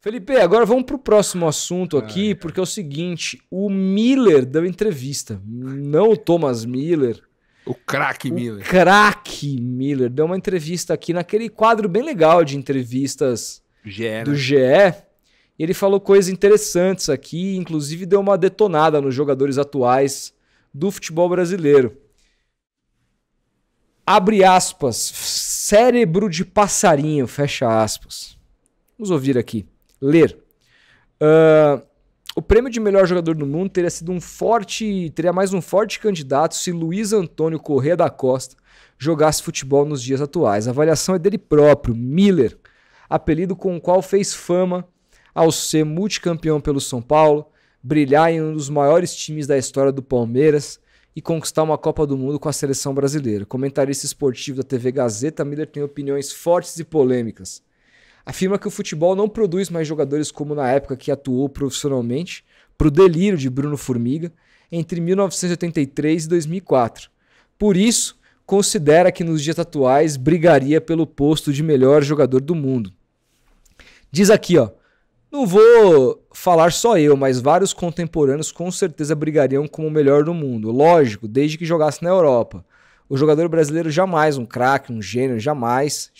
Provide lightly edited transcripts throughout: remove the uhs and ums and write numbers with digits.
Felipe, agora vamos pro próximo assunto aqui, porque é o seguinte, o Miller deu entrevista, não o Thomas Miller. O craque Miller. O craque Miller deu uma entrevista aqui naquele quadro bem legal de entrevistas do GE. E ele falou coisas interessantes aqui, inclusive deu uma detonada nos jogadores atuais do futebol brasileiro. Abre aspas, cérebro de passarinho, fecha aspas. Vamos ouvir aqui. Ler. O prêmio de melhor jogador do mundo teria mais um forte candidato se Luiz Antônio Corrêa da Costa jogasse futebol nos dias atuais. A avaliação é dele próprio, Miller, apelido com o qual fez fama ao ser multicampeão pelo São Paulo, brilhar em um dos maiores times da história do Palmeiras e conquistar uma Copa do Mundo com a seleção brasileira. Comentarista esportivo da TV Gazeta, Miller tem opiniões fortes e polêmicas. Afirma que o futebol não produz mais jogadores como na época que atuou profissionalmente, pro delírio de Bruno Formiga, entre 1983 e 2004. Por isso, considera que nos dias atuais brigaria pelo posto de melhor jogador do mundo. Diz aqui, ó, não vou falar só eu, mas vários contemporâneos com certeza brigariam como o melhor do mundo. Lógico, desde que jogasse na Europa. O jogador brasileiro jamais, um craque, um gênio, jamais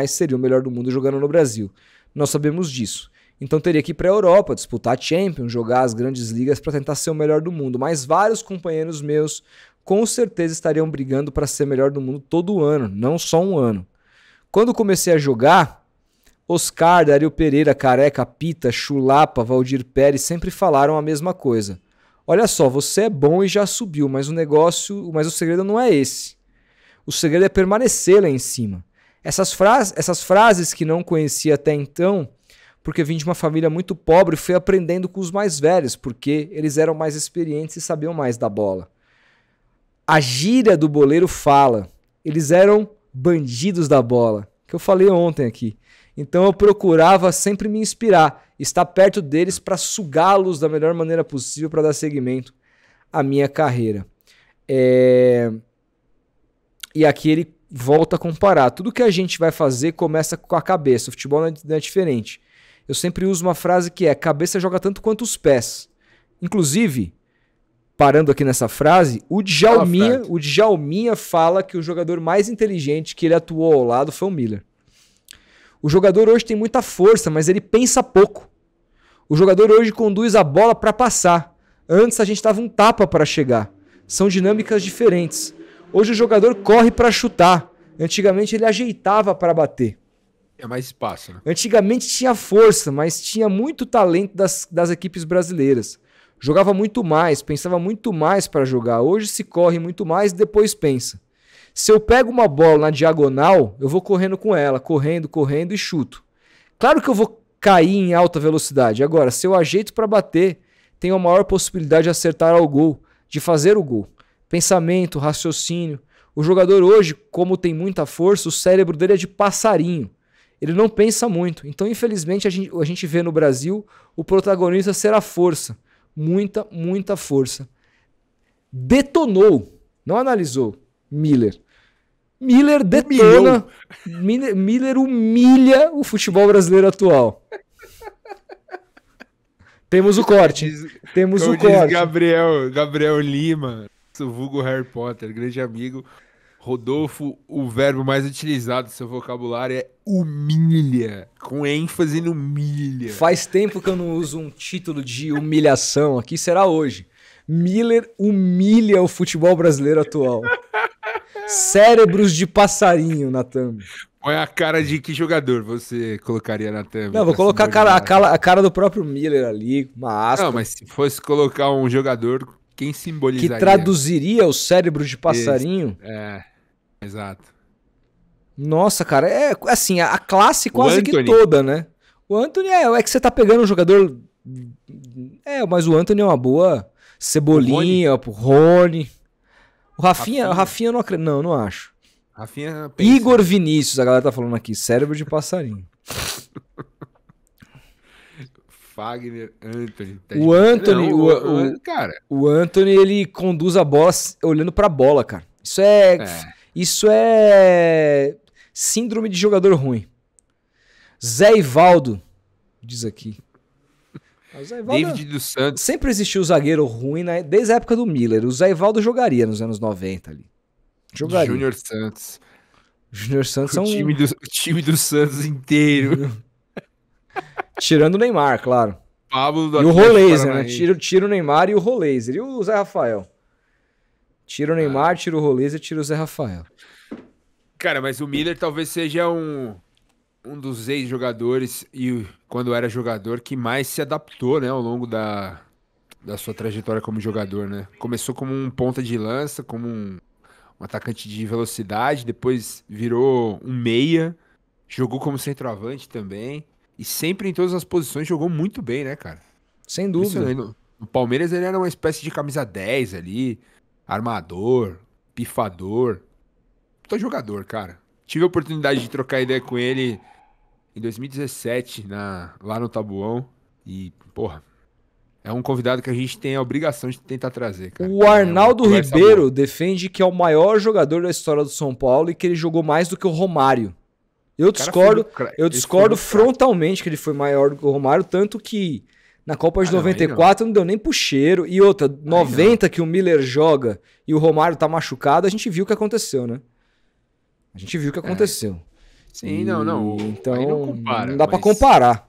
seria o melhor do mundo jogando no Brasil. Nós sabemos disso. Então teria que ir para a Europa, disputar a Champions, jogar as grandes ligas para tentar ser o melhor do mundo. Mas vários companheiros meus com certeza estariam brigando para ser melhor do mundo todo ano, não só um ano. Quando comecei a jogar, Oscar, Dario Pereira, Careca, Pita, Chulapa, Valdir Pérez sempre falaram a mesma coisa. Olha só, você é bom e já subiu, mas o segredo não é esse. O segredo é permanecer lá em cima. Essas frases que não conhecia até então, porque vim de uma família muito pobre, fui aprendendo com os mais velhos, porque eles eram mais experientes e sabiam mais da bola. A gíria do boleiro fala. Eles eram bandidos da bola, que eu falei ontem aqui. Então eu procurava sempre me inspirar, estar perto deles para sugá-los da melhor maneira possível para dar seguimento à minha carreira. E aqui ele volta a comparar. Tudo que a gente vai fazer começa com a cabeça. O futebol não é diferente. Eu sempre uso uma frase que é: cabeça joga tanto quanto os pés. Inclusive, parando aqui nessa frase, o Djalminha fala que o jogador mais inteligente que ele atuou ao lado foi o Miller. O jogador hoje tem muita força, mas ele pensa pouco. O jogador hoje conduz a bola para passar. Antes a gente dava um tapa para chegar. São dinâmicas diferentes. Hoje o jogador corre para chutar. Antigamente ele ajeitava para bater. É mais espaço, né? Antigamente tinha força, mas tinha muito talento das equipes brasileiras. Jogava muito mais, pensava muito mais para jogar. Hoje se corre muito mais e depois pensa. Se eu pego uma bola na diagonal, eu vou correndo com ela, correndo e chuto. Claro que eu vou cair em alta velocidade. Agora, se eu ajeito para bater, tenho a maior possibilidade de acertar ao gol, de fazer o gol. Pensamento, raciocínio. O jogador hoje, como tem muita força, o cérebro dele é de passarinho. Ele não pensa muito. Então, infelizmente, a gente vê no Brasil o protagonista ser a força. Muita força. Detonou, não analisou, Miller. Miller detona. Miller humilha o futebol brasileiro atual. Temos o corte. Temos o corte. Gabriel Lima, o vulgo Harry Potter, grande amigo. Rodolfo, o verbo mais utilizado do seu vocabulário é humilha, com ênfase no humilha. Faz tempo que eu não uso um título de humilhação aqui, será hoje. Miller humilha o futebol brasileiro atual. Cérebros de passarinho na thumb. Põe a cara de que jogador você colocaria na thumb? Não, vou colocar a cara do próprio Miller ali, uma aspa. Não, mas se fosse colocar um jogador, quem simbolizaria? Que traduziria o cérebro de passarinho? Exato. Nossa, cara, é assim, a classe quase que toda, né? O Antony é que você tá pegando um jogador... mas o Antony é uma boa... Cebolinha, o Rony. O Rafinha eu não acredito. Não acho. Rafinha pensa. Igor Vinícius, a galera tá falando aqui. Cérebro de passarinho. Fagner, Antony. O Antony, ele conduz a bola olhando pra bola, cara. Isso é síndrome de jogador ruim. Zé Ivaldo. diz aqui. O Zé Ivaldo David dos Santos. sempre existiu zagueiro ruim, né? Desde a época do Miller. O Zé Ivaldo jogaria nos anos 90 ali. Jogaria. Júnior Santos. Júnior Santos é O um... time do Santos inteiro. Tirando o Neymar, claro. Pablo do E o Atlético Rolaser, né? Paranaense. Tira o Neymar e o Rolaser. E o Zé Rafael. Tira o Neymar, tira o Rolaser, tira o Zé Rafael. Cara, mas o Miller talvez seja um dos ex-jogadores, e quando era jogador, que mais se adaptou, né, ao longo da sua trajetória como jogador, né? Começou como um ponta de lança, como um atacante de velocidade, depois virou um meia, jogou como centroavante também, e sempre em todas as posições jogou muito bem, né, cara? Sem dúvida. Impressionante. No Palmeiras ele era uma espécie de camisa 10 ali, armador, pifador. Tô jogador, cara. Tive a oportunidade de trocar ideia com ele em 2017, lá no Tabuão. E, porra, é um convidado que a gente tem a obrigação de tentar trazer, cara. O Arnaldo É uma conversa Ribeiro boa. defende que é o maior jogador da história do São Paulo e que ele jogou mais do que o Romário. Eu cara discordo, foi no cra- eu ele discordo foi no craque. frontalmente que ele foi maior do que o Romário, tanto que na Copa de Ah, não, aí 94 não deu nem pro cheiro. E outra, 90 que o Miller joga e o Romário tá machucado, a gente viu o que aconteceu, né? A gente viu o que aconteceu. Sim, não. Então, aí não compara. não dá pra mas- comparar.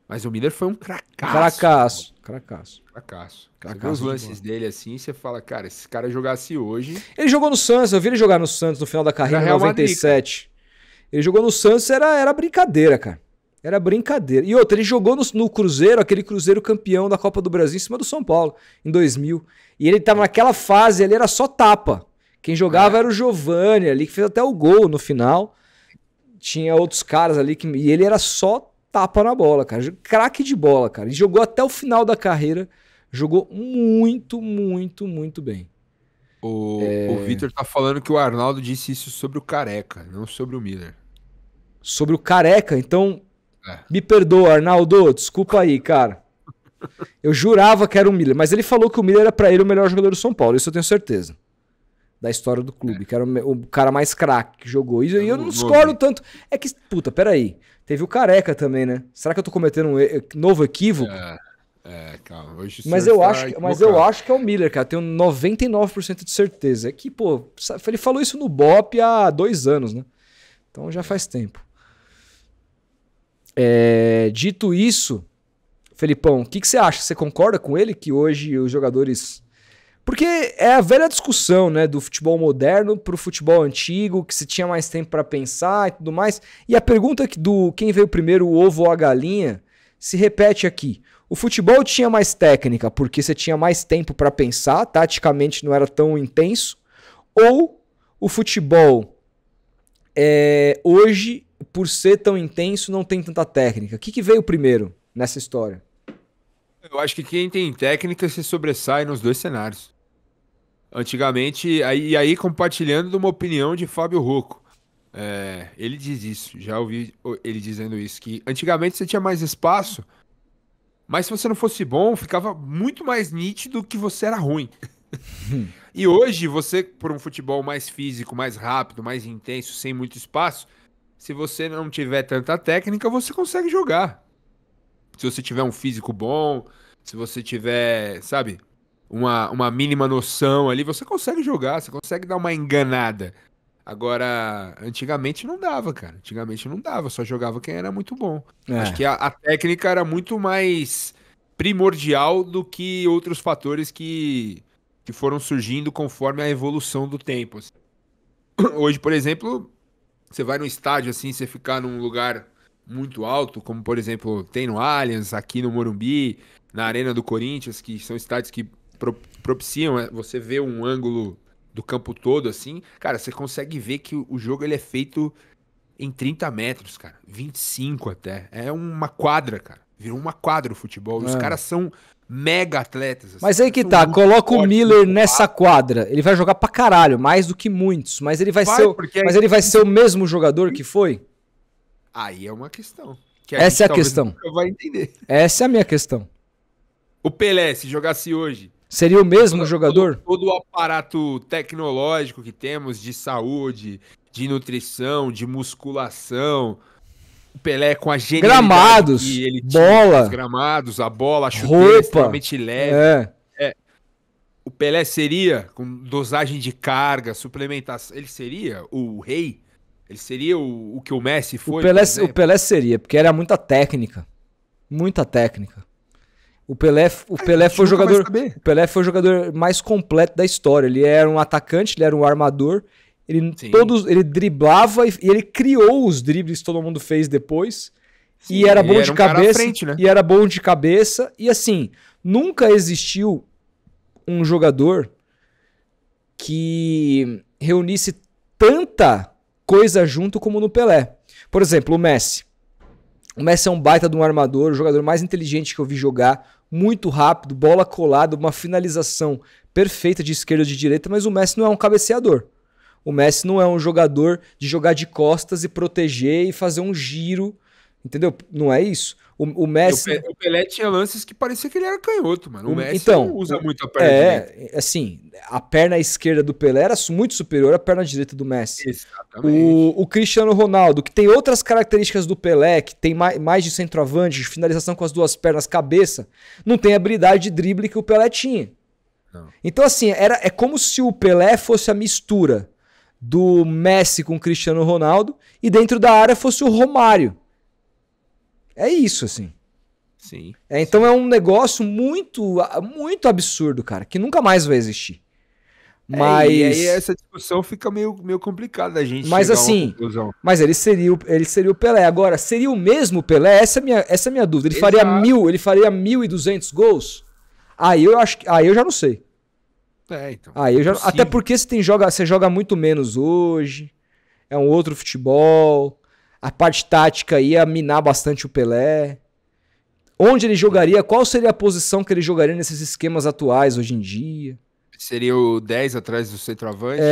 Mas o Miller foi um cracaço. Cracaço. Cracaço. Você Cracaço vê os de lances dele assim, você fala, cara, se esse cara jogasse hoje... Ele jogou no Santos, eu vi ele jogar no Santos no final da carreira, em Real Madrid, 97. Ele jogou no Santos, era brincadeira, cara. Era brincadeira. E outra, ele jogou no Cruzeiro, aquele Cruzeiro campeão da Copa do Brasil em cima do São Paulo, em 2000. E ele tava naquela fase ali, era só tapa. Quem jogava era o Giovani ali, que fez até o gol no final. Tinha outros caras ali, e ele era só tapa na bola, cara. Craque de bola, cara. Ele jogou até o final da carreira, jogou muito, muito, muito bem. O Vitor tá falando que o Arnaldo disse isso sobre o Careca, não sobre o Miller. Sobre o Careca, então, É. me perdoa, Arnaldo, desculpa aí, cara. Eu jurava que era o Miller, mas ele falou que o Miller era pra ele o melhor jogador do São Paulo, isso eu tenho certeza. Da história do clube, que era o cara mais craque que jogou. E eu não discordo tanto. É que, puta, peraí. Teve o Careca também, né? Será que eu tô cometendo um novo equívoco? Calma. Hoje o Mas senhor eu, está eu acho que é o Miller, cara. Tenho 99% de certeza. É que, pô, ele falou isso no Bop há 2 anos, né? Então já faz tempo. Dito isso, Felipão, o que você acha? Você concorda com ele que hoje os jogadores... Porque é a velha discussão, né, do futebol moderno pro futebol antigo, que se tinha mais tempo pra pensar e tudo mais. E a pergunta do quem veio primeiro, o ovo ou a galinha, se repete aqui. O futebol tinha mais técnica porque você tinha mais tempo pra pensar, taticamente não era tão intenso, ou o futebol hoje, por ser tão intenso, não tem tanta técnica? O que veio primeiro nessa história? Eu acho que quem tem técnica se sobressai nos dois cenários. Antigamente, aí compartilhando de uma opinião de Fábio Rocco. Ele diz isso, já ouvi ele dizendo isso, que antigamente você tinha mais espaço, mas se você não fosse bom, ficava muito mais nítido que você era ruim. E hoje, você, por um futebol mais físico, mais rápido, mais intenso, sem muito espaço, se você não tiver tanta técnica, você consegue jogar. Se você tiver um físico bom, se você tiver, sabe, uma mínima noção ali, você consegue jogar, você consegue dar uma enganada. Agora, antigamente não dava, cara. Antigamente não dava, só jogava quem era muito bom. Acho que a técnica era muito mais primordial do que outros fatores que foram surgindo conforme a evolução do tempo. Assim. Hoje, por exemplo, você vai no estádio, assim, você ficar num lugar muito alto, como, por exemplo, tem no Allianz, aqui no Morumbi, na Arena do Corinthians, que são estádios que propiciam você ver um ângulo do campo todo, assim. Cara, você consegue ver que o jogo ele é feito em 30 metros, cara. 25 até. É uma quadra, cara. Virou uma quadra o futebol. Os caras são mega atletas. Assim. Mas aí que tá, coloca o Miller nessa quadra. Ele vai jogar pra caralho, mais do que muitos. Mas ele vai ser o mesmo jogador que foi? Aí é uma questão. Essa é a questão. Nunca vai entender. Essa é a minha questão. O Pelé, se jogasse hoje... Seria o mesmo jogador? Todo o aparato tecnológico que temos de saúde, de nutrição, de musculação, Pelé com a genialidade gramados, que ele bola, tinha, os gramados, a bola, a chuteira roupa, extremamente leve. O Pelé seria, com dosagem de carga, suplementação, ele seria o rei? Ele seria o que o Messi foi, o Pelé seria, porque era muita técnica. Muita técnica. O Pelé foi o jogador mais completo da história. Ele era um atacante, ele era um armador. Ele driblava e ele criou os dribles que todo mundo fez depois. Sim, e era bom de cabeça. Frente, né? E era bom de cabeça. E assim, nunca existiu um jogador que reunisse tanta coisa junto como no Pelé. Por exemplo, o Messi. O Messi é um baita de um armador, o jogador mais inteligente que eu vi jogar, muito rápido, bola colada, uma finalização perfeita de esquerda ou de direita, mas o Messi não é um cabeceador. O Messi não é um jogador de jogar de costas e proteger e fazer um giro, entendeu? Não é isso. O Messi... O Pelé tinha lances que parecia que ele era canhoto, mano. O Messi então, não usa muito a perna direita. Assim, a perna esquerda do Pelé era muito superior à perna direita do Messi. Exatamente. O Cristiano Ronaldo, que tem outras características do Pelé, que tem mais de centroavante, de finalização com as duas pernas, cabeça, não tem a habilidade de drible que o Pelé tinha. Não. Então, assim, é como se o Pelé fosse a mistura do Messi com o Cristiano Ronaldo e dentro da área fosse o Romário. É isso, assim. Sim. Então é um negócio muito, muito absurdo, cara, que nunca mais vai existir. Mas... e aí essa discussão fica meio complicada da gente chegar assim, a uma conclusão. Mas ele seria o Pelé. Agora, seria o mesmo Pelé? Essa é a minha dúvida. Ele faria 1.200 gols? Aí eu já não sei. Então. Até porque você joga muito menos hoje. É um outro futebol. A parte tática ia minar bastante o Pelé. Onde ele jogaria? Qual seria a posição que ele jogaria nesses esquemas atuais hoje em dia? Seria o 10 atrás do centroavante?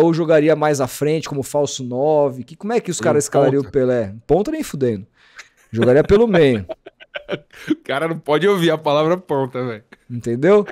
Ou jogaria mais à frente, como falso 9. Como é que os caras escalariam o Pelé? Ponta nem fudendo. Jogaria pelo meio. O cara não pode ouvir a palavra ponta, velho. Entendeu?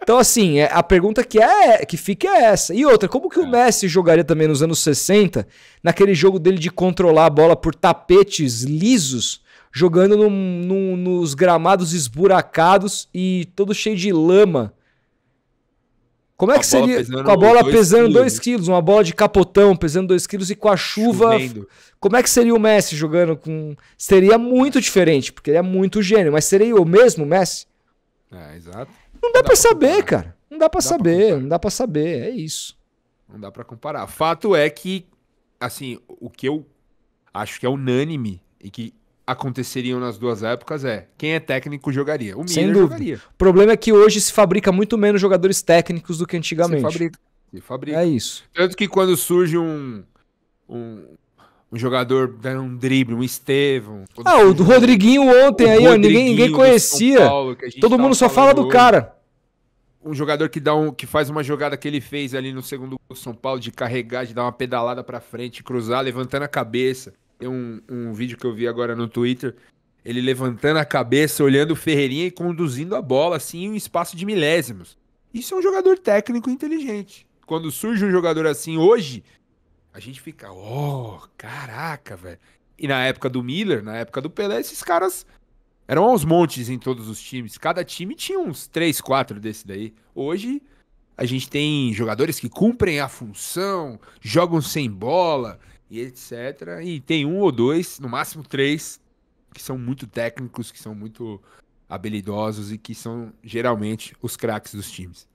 Então, assim, a pergunta que fica é essa. E outra, como que o Messi jogaria também nos anos 60, naquele jogo dele de controlar a bola por tapetes lisos, jogando nos gramados esburacados e todo cheio de lama? Como é que seria? Com a bola pesando 2 quilos, uma bola de capotão pesando 2 quilos e com a chuva... Chovendo. Como é que seria o Messi jogando com... Seria muito diferente, porque ele é muito gênio, mas seria o mesmo Messi? Exato. Não dá pra saber, cara. Não dá pra saber, é isso. Não dá pra comparar. Fato é que, assim, o que eu acho que é unânime e que aconteceriam nas duas épocas quem é técnico jogaria. O Miller jogaria. O problema é que hoje se fabrica muito menos jogadores técnicos do que antigamente. Se fabrica. É isso. Tanto que quando surge um jogador dando um drible, um Estevão. O Rodriguinho ontem aí, ninguém conhecia. Paulo, todo mundo só fala do cara. Um jogador que faz uma jogada que ele fez ali no segundo gol do São Paulo, de carregar, de dar uma pedalada pra frente, cruzar, levantando a cabeça. Tem um vídeo que eu vi agora no Twitter, ele levantando a cabeça, olhando o Ferreirinha e conduzindo a bola, assim, em um espaço de milésimos. Isso é um jogador técnico inteligente. Quando surge um jogador assim hoje, a gente fica, caraca, velho. E na época do Miller, na época do Pelé, esses caras eram aos montes em todos os times. Cada time tinha uns 3, 4 desse daí. Hoje, a gente tem jogadores que cumprem a função, jogam sem bola e etc. E tem 1 ou 2, no máximo 3, que são muito técnicos, que são muito habilidosos e que são geralmente os craques dos times.